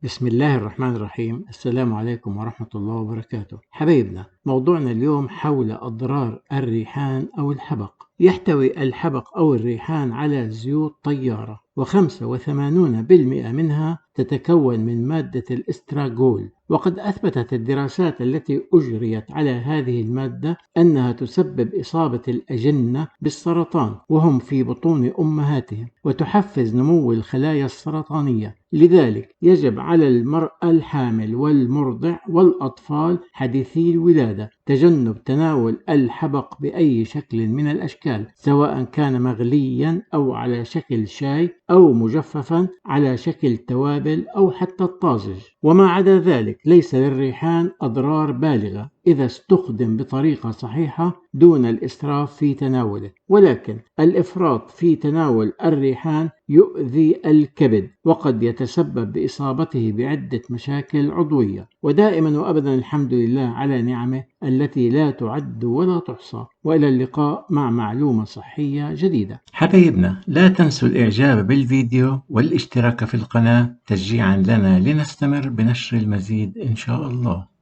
بسم الله الرحمن الرحيم. السلام عليكم ورحمة الله وبركاته. حبايبنا، موضوعنا اليوم حول أضرار الريحان أو الحبق. يحتوي الحبق أو الريحان على زيوت طيارة، و85% منها تتكون من مادة الاستراغول. وقد أثبتت الدراسات التي أجريت على هذه المادة أنها تسبب إصابة الأجنة بالسرطان وهم في بطون أمهاتهم، وتحفز نمو الخلايا السرطانية. لذلك يجب على المرأة الحامل والمرضع والأطفال حديثي الولادة تجنب تناول الحبق بأي شكل من الأشكال، سواء كان مغليا أو على شكل شاي أو مجففا على شكل توابل أو حتى الطازج. وما عدا ذلك ليس للريحان أضرار بالغة إذا استخدم بطريقة صحيحة دون الإسراف في تناوله، ولكن الإفراط في تناول الريحان يؤذي الكبد وقد يتسبب بإصابته بعدة مشاكل عضوية. ودائما وأبدا الحمد لله على نعمه التي لا تعد ولا تحصى. وإلى اللقاء مع معلومة صحية جديدة. حبايبنا، لا تنسوا الإعجاب بالفيديو والاشتراك في القناة تشجيعا لنا لنستمر بنشر المزيد إن شاء الله.